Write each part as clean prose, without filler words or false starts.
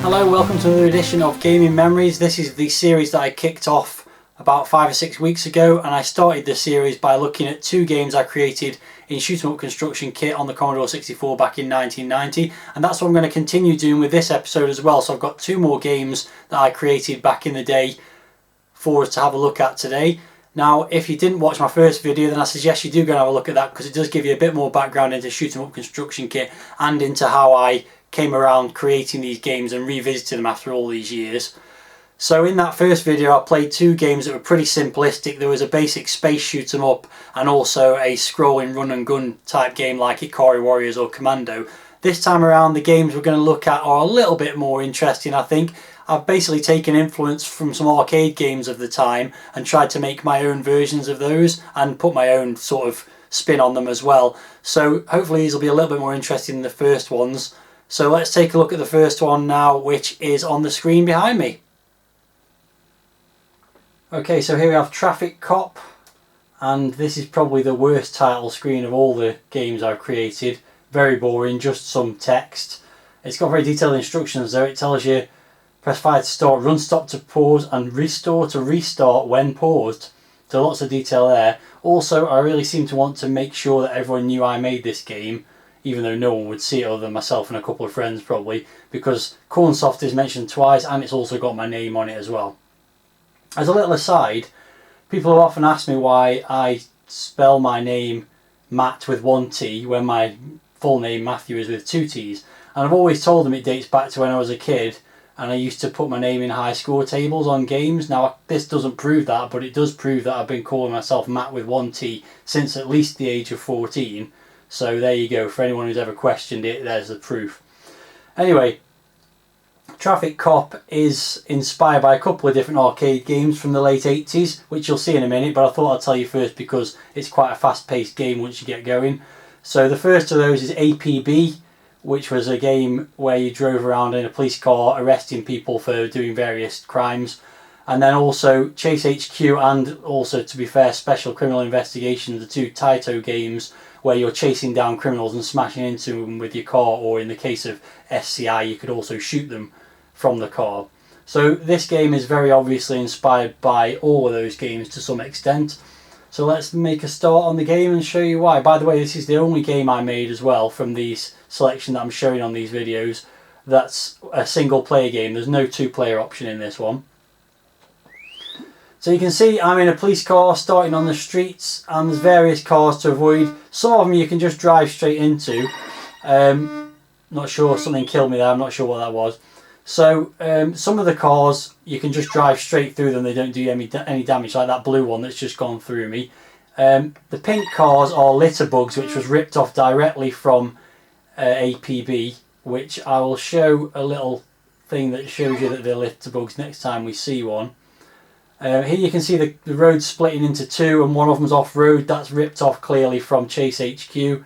Hello, welcome to another edition of Gaming Memories. This is the series that I kicked off about 5 or 6 weeks ago, and I started this series by looking at two games I created in shoot 'em up construction kit on the Commodore 64 back in 1990, and that's what I'm going to continue doing with this episode as well. So I've got two more games that I created back in the day for us to have a look at today. Now, if you didn't watch my first video, then I suggest you do go and have a look at that, because it does give you a bit more background into shoot 'em up construction kit and into how I came around creating these games and revisited them after all these years. So in that first video I played two games that were pretty simplistic. There was a basic space shoot 'em up and also a scrolling run and gun type game like Ikari Warriors or Commando. This time around the games we're going to look at are a little bit more interesting, I think. I've basically taken influence from some arcade games of the time and tried to make my own versions of those and put my own sort of spin on them as well. So hopefully these will be a little bit more interesting than the first ones. So let's take a look at the first one now, which is on the screen behind me. Okay, so here we have Traffic Cop, and this is probably the worst title screen of all the games I've created. Very boring, just some text. It's got very detailed instructions though. It tells you press fire to start, run stop to pause, and restore to restart when paused. So lots of detail there. Also, I really seem to want to make sure that everyone knew I made this game, even though no one would see it other than myself and a couple of friends probably, because Cornsoft is mentioned twice and it's also got my name on it as well. As a little aside, people have often asked me why I spell my name Matt with one T when my full name Matthew is with two T's, and I've always told them it dates back to when I was a kid and I used to put my name in high score tables on games. Now this doesn't prove that, but it does prove that I've been calling myself Matt with one T since at least the age of 14. So there you go, for anyone who's ever questioned it, there's the proof. Anyway, Traffic Cop is inspired by a couple of different arcade games from the late 80s, which you'll see in a minute, but I thought I'd tell you first because it's quite a fast-paced game once you get going. So the first of those is APB, which was a game where you drove around in a police car arresting people for doing various crimes. And then also Chase HQ and also, to be fair, Special Criminal Investigation, the two Taito games where you're chasing down criminals and smashing into them with your car, or in the case of SCI you could also shoot them from the car. So this game is very obviously inspired by all of those games to some extent. So let's make a start on the game and show you why. By the way, this is the only game I made as well from these selection that I'm showing on these videos that's a single player game. There's no two-player option in this one. So you can see I'm in a police car starting on the streets, and there's various cars to avoid. Some of them you can just drive straight into. Not sure, something killed me there, I'm not sure what that was. So some of the cars you can just drive straight through them, they don't do any damage, like that blue one that's just gone through me. The pink cars are litter bugs, which was ripped off directly from APB, which I will show a little thing that shows you that they're litter bugs next time we see one. Here you can see the road splitting into two, and one of them's off-road. That's ripped off clearly from Chase HQ.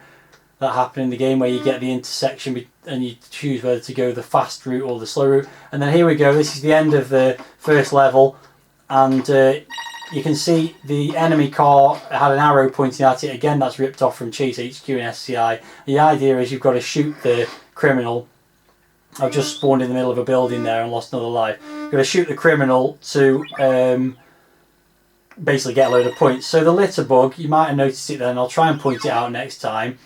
That happened in the game where you get the intersection and you choose whether to go the fast route or the slow route. And then here we go, this is the end of the first level, and you can see the enemy car had an arrow pointing at it. Again, that's ripped off from Chase HQ and SCI. The idea is you've got to shoot the criminal. I've just spawned in the middle of a building there and lost another life. You're going to shoot the criminal to basically get a load of points. So the litter bug, you might have noticed it then, I'll try and point it out next time.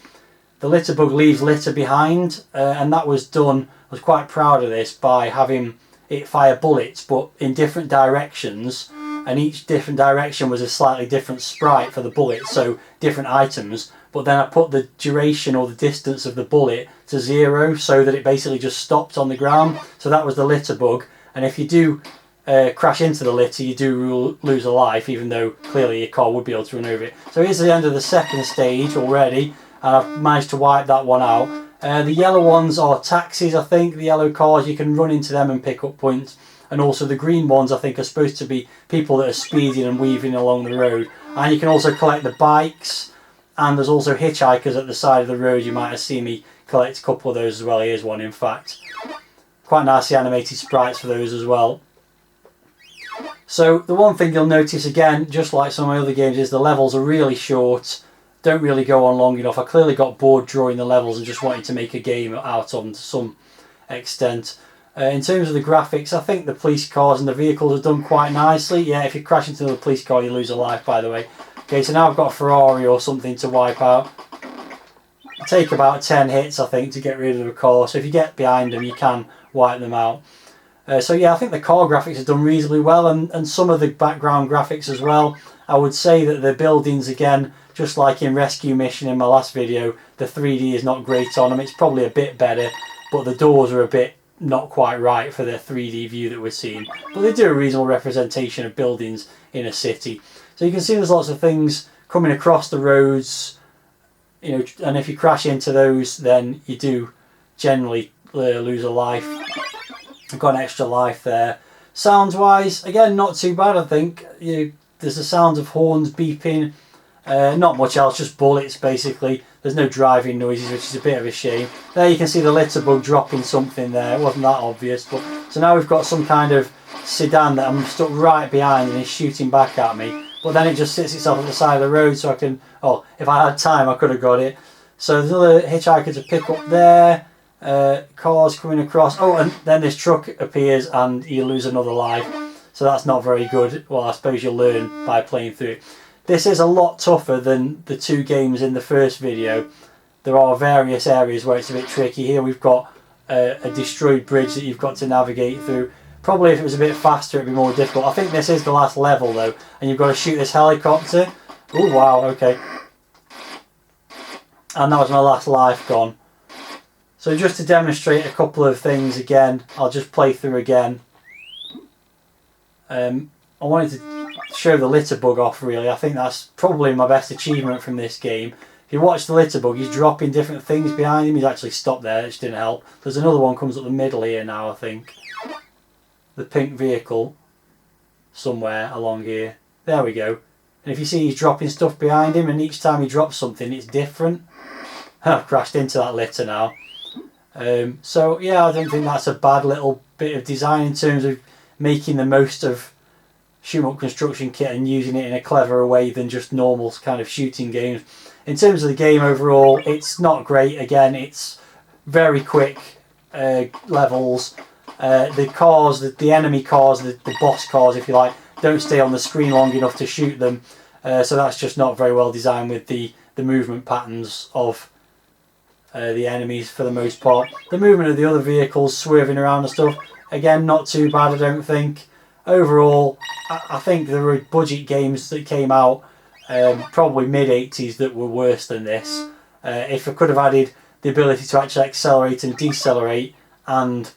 The litter bug leaves litter behind, and that was done, I was quite proud of this, by having it fire bullets but in different directions, and each different direction was a slightly different sprite for the bullets, so different items. But then I put the duration or the distance of the bullet to 0 so that it basically just stopped on the ground. So that was the litter bug, and if you do crash into the litter you do lose a life, even though clearly your car would be able to run over it. So here's the end of the second stage already, and I've managed to wipe that one out. The yellow ones are taxis, I think. The yellow cars, you can run into them and pick up points. And also the green ones, I think, are supposed to be people that are speeding and weaving along the road. And you can also collect the bikes, and there's also hitchhikers at the side of the road. You might have seen me collect a couple of those as well. Here's one, in fact. Quite nicely animated sprites for those as well. So the one thing you'll notice again, just like some of my other games, is the levels are really short. Don't really go on long enough. I clearly got bored drawing the levels and just wanted to make a game out of them to some extent. In terms of the graphics, I think the police cars and the vehicles are done quite nicely. Yeah, if you crash into another police car, you lose a life, by the way. Okay, so now I've got a Ferrari or something to wipe out. It'll take about 10 hits, I think, to get rid of a car. So if you get behind them, you can wipe them out. So yeah, I think the car graphics are done reasonably well, and some of the background graphics as well. I would say that the buildings, again, just like in Rescue Mission in my last video, the 3D is not great on them. It's probably a bit better, but the doors are a bit not quite right for the 3D view that we're seeing. But they do a reasonable representation of buildings in a city. So you can see there's lots of things coming across the roads, you know, and if you crash into those, then you do generally lose a life. I've got an extra life there. Sounds wise, again, not too bad, I think. There's the sounds of horns beeping. Not much else, just bullets basically. There's no driving noises, which is a bit of a shame. There you can see the litter bug dropping something there. It wasn't that obvious. But so now we've got some kind of sedan that I'm stuck right behind and is shooting back at me. But then it just sits itself at the side of the road, so I can... Oh, if I had time, I could have got it. So there's another hitchhiker to pick up there. Cars coming across. Oh, and then this truck appears and you lose another life. So that's not very good. Well, I suppose you'll learn by playing through it. This is a lot tougher than the two games in the first video. There are various areas where it's a bit tricky. Here we've got a destroyed bridge that you've got to navigate through. Probably if it was a bit faster it'd be more difficult. I think this is the last level though, and you've got to shoot this helicopter. Oh wow, okay. And that was my last life gone. So just to demonstrate a couple of things again, I'll just play through again. I wanted to show the litter bug off really. I think that's probably my best achievement from this game. If you watch the litter bug, he's dropping different things behind him. He's actually stopped there, which didn't help. There's another one comes up the middle here now, I think. The pink vehicle somewhere along here. There we go. And if you see he's dropping stuff behind him, and each time he drops something it's different. I've crashed into that litter now. So yeah, I don't think that's a bad little bit of design in terms of making the most of shoot 'em up construction kit and using it in a cleverer way than just normal kind of shooting games. In terms of the game overall, it's not great. Again, it's very quick levels. The cars, the enemy cars, the boss cars if you like, don't stay on the screen long enough to shoot them. So that's just not very well designed with the movement patterns of the enemies for the most part. The movement of the other vehicles swerving around and stuff, again, not too bad I don't think. Overall, I think there were budget games that came out probably mid-80s that were worse than this. If I could have added the ability to actually accelerate and decelerate and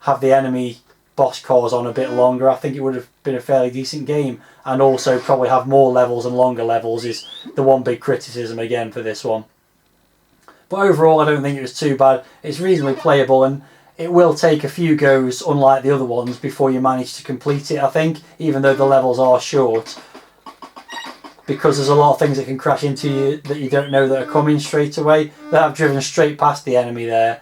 have the enemy boss cars on a bit longer, I think it would have been a fairly decent game. And also probably have more levels and longer levels is the one big criticism again for this one. But overall I don't think it was too bad. It's reasonably playable, and it will take a few goes, unlike the other ones, before you manage to complete it, I think, even though the levels are short. Because there's a lot of things that can crash into you that you don't know that are coming straight away. That I've driven straight past the enemy there.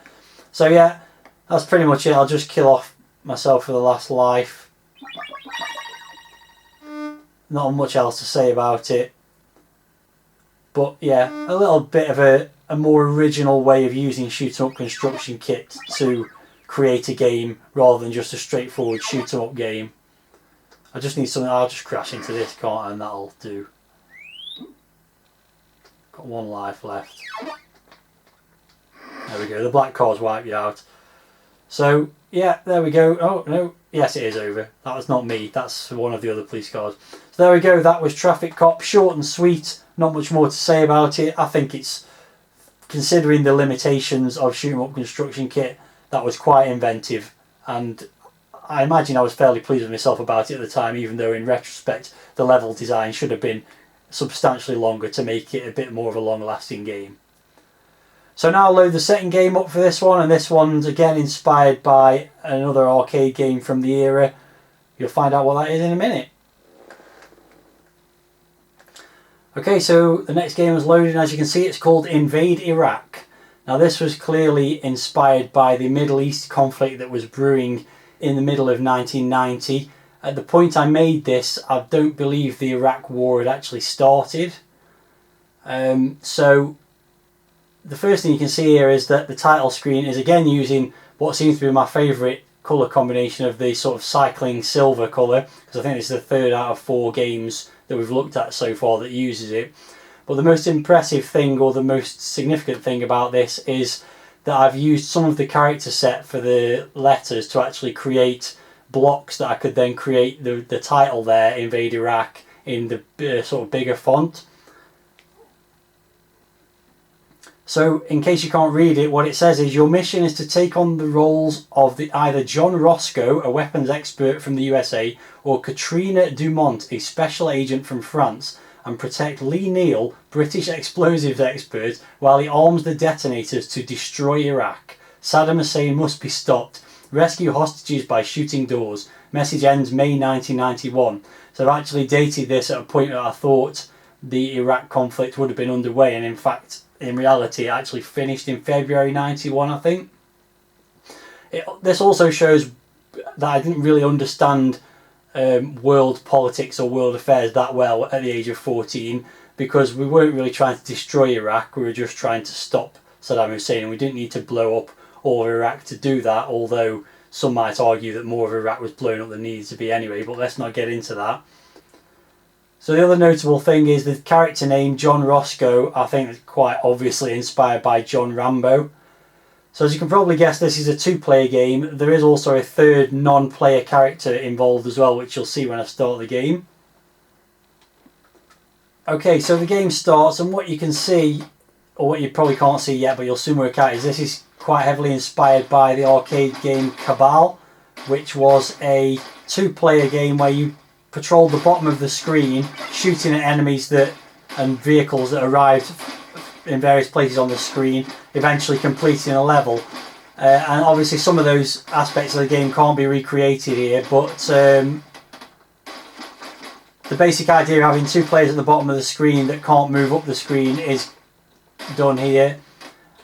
So yeah, that's pretty much it. I'll just kill off myself for the last life. Not much else to say about it. But yeah, a little bit of a more original way of using shoot 'em up construction kit to create a game rather than just a straightforward shoot 'em up game. I just need something. I'll just crash into this, can't I? And that'll do. Got one life left. There we go. The black car's wiped you out. So yeah, there we go. Oh no, yes it is over. That was not me. That's one of the other police cars. So there we go. That was Traffic Cop. Short and sweet. Not much more to say about it. I think it's, considering the limitations of shoot 'em up construction kit, that was quite inventive, and I imagine I was fairly pleased with myself about it at the time, even though in retrospect the level design should have been substantially longer to make it a bit more of a long-lasting game. So now I'll load the second game up for this one, and this one's again inspired by another arcade game from the era. You'll find out what that is in a minute. Okay, so the next game is loaded, and as you can see it's called Invade Iraq. Now this was clearly inspired by the Middle East conflict that was brewing in the middle of 1990. At the point I made this, I don't believe the Iraq War had actually started. So the first thing you can see here is that the title screen is again using what seems to be my favourite colour combination of the sort of cycling silver colour, because I think this is the third out of 4 games that we've looked at so far that uses it. But the most impressive thing, or the most significant thing about this, is that I've used some of the character set for the letters to actually create blocks that I could then create the title there, Invade Iraq, in the sort of bigger font. So in case you can't read it, what it says is your mission is to take on the roles of either John Roscoe, a weapons expert from the USA, or Katrina Dumont, a special agent from France, and protect Lee Neal, British explosives expert, while he arms the detonators to destroy Iraq. Saddam Hussein must be stopped. Rescue hostages by shooting doors. Message ends May 1991. So I've actually dated this at a point that I thought the Iraq conflict would have been underway, and in fact, in reality, it actually finished in February 91, I think. This also shows that I didn't really understand world politics or world affairs that well at the age of 14, because we weren't really trying to destroy Iraq, we were just trying to stop Saddam Hussein, and we didn't need to blow up all of Iraq to do that, although some might argue that more of Iraq was blown up than needed to be anyway, but let's not get into that. So the other notable thing is the character name John Roscoe, I think is quite obviously inspired by John Rambo. So as you can probably guess, this is a 2-player game. There is also a third non-player character involved as well, which you'll see when I start the game. Okay, so the game starts, and what you can see, or what you probably can't see yet, but you'll soon work out, is this is quite heavily inspired by the arcade game Cabal, which was a 2-player game where you patrolled the bottom of the screen, shooting at enemies and vehicles that arrived in various places on the screen, eventually completing a level. And obviously some of those aspects of the game can't be recreated here, but the basic idea of having 2 players at the bottom of the screen that can't move up the screen is done here.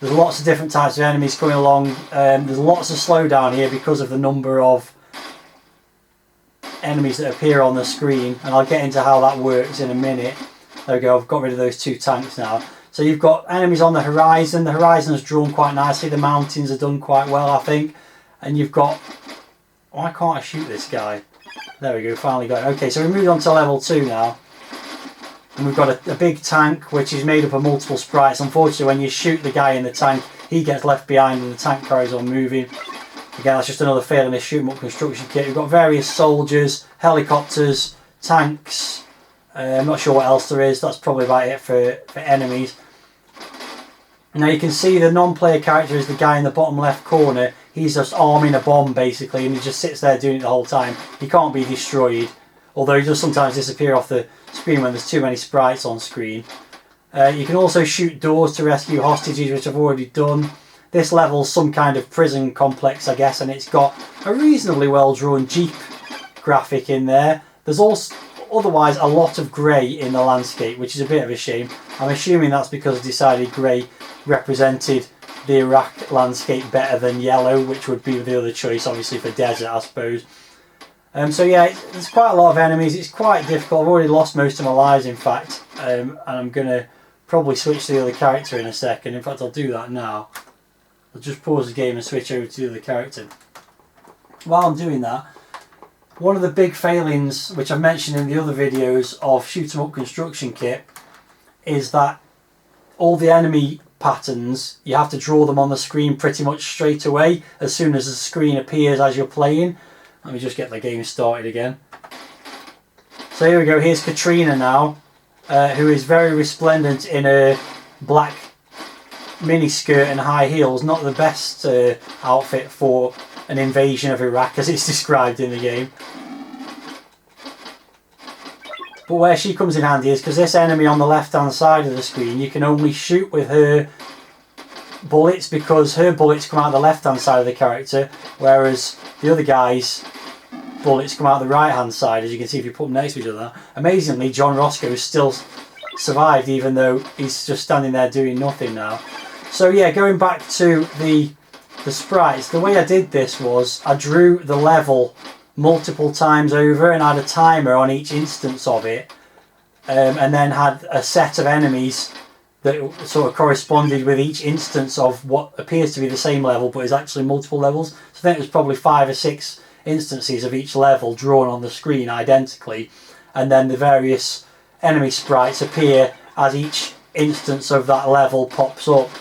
There's lots of different types of enemies coming along. There's lots of slowdown here because of the number of enemies that appear on the screen, and I'll get into how that works in a minute. There we go, I've got rid of those 2 tanks now. So you've got enemies on the horizon. The horizon is drawn quite nicely. The mountains are done quite well, I think. And you've got... Why can't I shoot this guy? There we go, finally got it. Okay, so we moved on to level 2 now. And we've got a big tank which is made up of multiple sprites. Unfortunately, when you shoot the guy in the tank, he gets left behind and the tank carries on moving. Again, that's just another fail in this shoot 'em up construction kit. We've got various soldiers, helicopters, tanks. I'm not sure what else there is. That's probably about it for enemies. Now you can see the non-player character is the guy in the bottom left corner. He's just arming a bomb basically, and he just sits there doing it the whole time. He can't be destroyed, although he does sometimes disappear off the screen when there's too many sprites on screen. You can also shoot doors to rescue hostages, which I've already done. This level's some kind of prison complex, I guess, and it's got a reasonably well-drawn Jeep graphic in there. There's also otherwise a lot of grey in the landscape, which is a bit of a shame. I'm assuming that's because I decided grey represented the Iraq landscape better than yellow, which would be the other choice, obviously, for desert, I suppose. So yeah, there's quite a lot of enemies. It's quite difficult. I've already lost most of my lives, in fact, and I'm going to probably switch to the other character in a second. In fact, I'll do that now. I'll just pause the game and switch over to the other character. While I'm doing that, one of the big failings, which I've mentioned in the other videos of Shoot 'em Up Construction Kit, is that all the enemy patterns, you have to draw them on the screen pretty much straight away as soon as the screen appears as you're playing. Let me just get the game started again. So here we go, here's Katrina now, who is very resplendent in a black miniskirt and high heels. Not the best outfit for an invasion of Iraq as it's described in the game. But where she comes in handy is because this enemy on the left hand side of the screen, you can only shoot with her bullets because her bullets come out the left hand side of the character, whereas the other guy's bullets come out the right hand side, as you can see if you put them next to each other. Amazingly, John Roscoe still survived even though he's just standing there doing nothing now. So yeah, going back to the sprites, the way I did this was I drew the level multiple times over and had a timer on each instance of it, and then had a set of enemies that sort of corresponded with each instance of what appears to be the same level but is actually multiple levels. So I think there's probably 5 or 6 instances of each level drawn on the screen identically, and then the various enemy sprites appear as each instance of that level pops up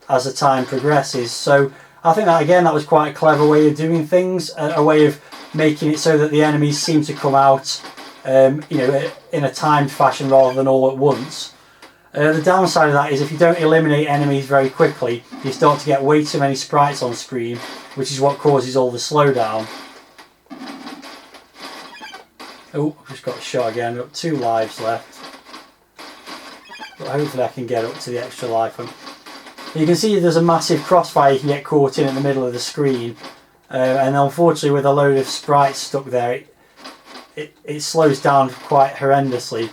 as the time progresses. So I think that again, that was quite a clever way of doing things, a way of making it so that the enemies seem to come out you know, in a timed fashion rather than all at once. The downside of that is if you don't eliminate enemies very quickly, you start to get way too many sprites on screen, which is what causes all the slowdown. Oh, I've just got shot again. I've got 2 lives left. But hopefully I can get up to the extra life. You can see there's a massive crossfire you can get caught in the middle of the screen. And unfortunately with a load of sprites stuck there, it slows down quite horrendously.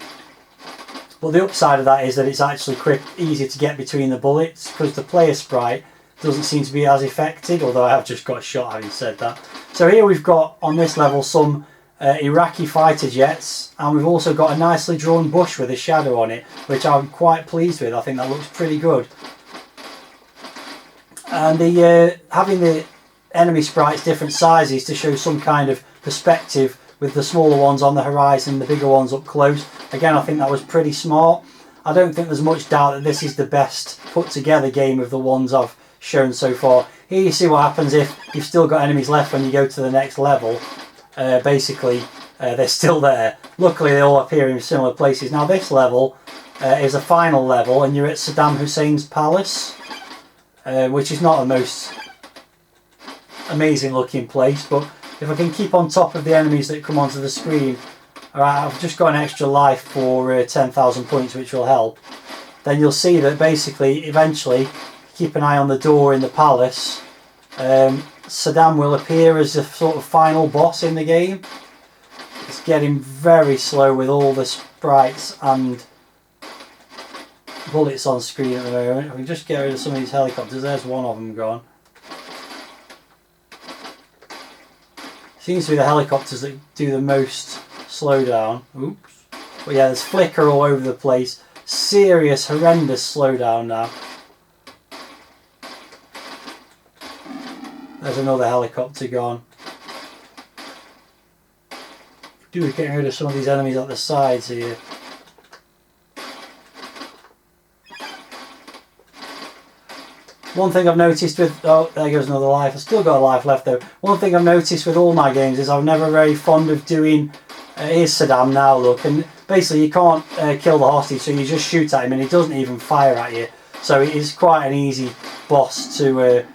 But the upside of that is that it's actually easier to get between the bullets, because the player sprite doesn't seem to be as affected, although I have just got shot having said that. So here we've got on this level some Iraqi fighter jets, and we've also got a nicely drawn bush with a shadow on it, which I'm quite pleased with. I think that looks pretty good. And having the enemy sprites different sizes to show some kind of perspective, with the smaller ones on the horizon, the bigger ones up close. Again, I think that was pretty smart. I don't think there's much doubt that this is the best put together game of the ones I've shown so far. Here you see what happens if you've still got enemies left when you go to the next level. Basically, they're still there. Luckily, they all appear in similar places. Now this level is a final level, and you're at Saddam Hussein's palace, which is not the most amazing looking place, but if I can keep on top of the enemies that come onto the screen. Alright, I've just got an extra life for 10,000 points, which will help. Then you'll see that basically, eventually, keep an eye on the door in the palace. Saddam will appear as a sort of final boss in the game. It's getting very slow with all the sprites and bullets on screen at the moment. If we can just get rid of some of these helicopters, there's one of them gone. Seems to be the helicopters that do the most slowdown. Oops. But yeah, there's flicker all over the place. Serious, horrendous slowdown now. There's another helicopter gone. Do getting rid of some of these enemies at the sides here. One thing I've noticed with... Oh, there goes another life. I've still got a life left though. One thing I've noticed with all my games is I'm never very fond of doing... here's Saddam now, look. And basically you can't kill the hostage, so you just shoot at him and he doesn't even fire at you. So it is quite an easy boss to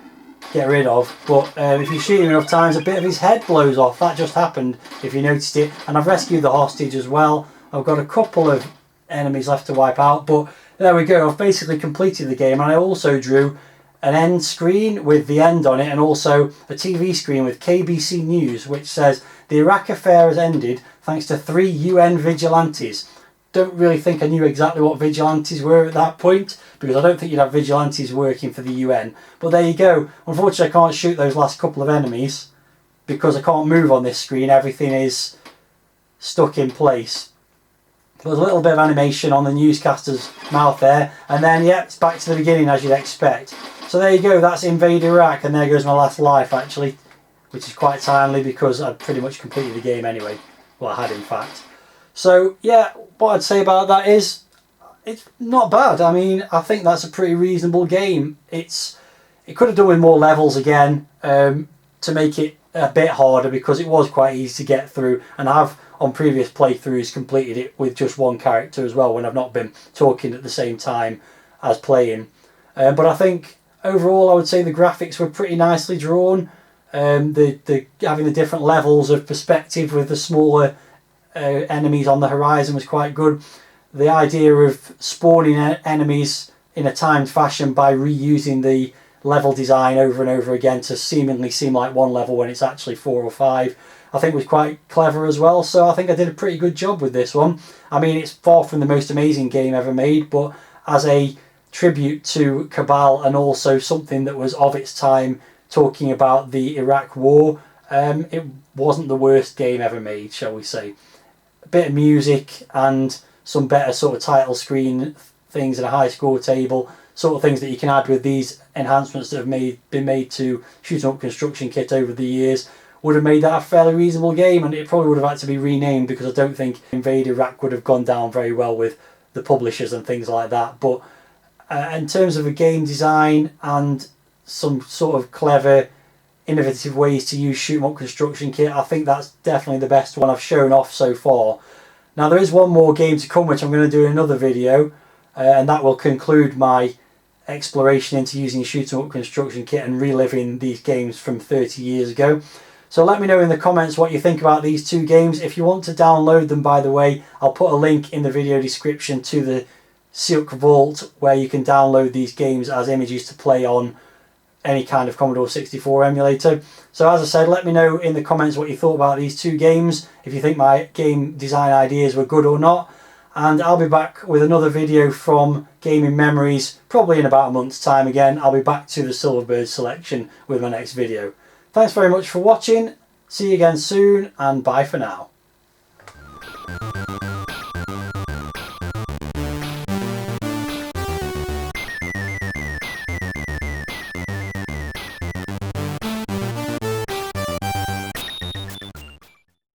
get rid of. But if you shoot him enough times, a bit of his head blows off. That just happened, if you noticed it. And I've rescued the hostage as well. I've got a couple of enemies left to wipe out. But there we go. I've basically completed the game. And I also drew an end screen with the end on it, and also a TV screen with KBC News, which says the Iraq affair has ended thanks to 3 UN vigilantes. Don't really think I knew exactly what vigilantes were at that point, because I don't think you'd have vigilantes working for the UN. But there you go. Unfortunately, I can't shoot those last couple of enemies because I can't move on this screen. Everything is stuck in place. There's a little bit of animation on the newscaster's mouth there, and then yeah, it's back to the beginning as you'd expect. So there you go, that's Invade Iraq, and there goes my last life actually, which is quite timely because I'd pretty much completed the game anyway. Well, I had in fact. So yeah, what I'd say about that is, it's not bad. I mean, I think that's a pretty reasonable game. It could have done with more levels again, to make it a bit harder, because it was quite easy to get through, and I've on previous playthroughs completed it with just one character as well, when I've not been talking at the same time as playing. But I think overall I would say the graphics were pretty nicely drawn. Having the different levels of perspective with the smaller enemies on the horizon was quite good. The idea of spawning enemies in a timed fashion by reusing the level design over and over again to seemingly seem like one level when it's actually 4 or 5, I think was quite clever as well. So I think I did a pretty good job with this one. I mean, it's far from the most amazing game ever made, but as a tribute to Cabal, and also something that was of its time, talking about the Iraq war, it wasn't the worst game ever made, shall we say. A bit of music and some better sort of title screen things and a high score table. sort of things that you can add with these enhancements that have been made to Shoot 'em Up Construction Kit over the years would have made that a fairly reasonable game, and it probably would have had to be renamed because I don't think Invade Iraq would have gone down very well with the publishers and things like that. But in terms of a game design and some sort of clever, innovative ways to use Shoot 'em Up Construction Kit, I think that's definitely the best one I've shown off so far. Now there is one more game to come which I'm going to do in another video, and that will conclude my exploration into using Shoot 'em Up Construction Kit and reliving these games from 30 years ago. So let me know in the comments what you think about these two games. If you want to download them, by the way, I'll put a link in the video description to the SEUCK Vault where you can download these games as images to play on any kind of Commodore 64 emulator. So as I said, let me know in the comments what you thought about these two games, if you think my game design ideas were good or not. And I'll be back with another video from Gaming Memories, probably in about a month's time again. I'll be back to the Silverbird selection with my next video. Thanks very much for watching, see you again soon, and bye for now.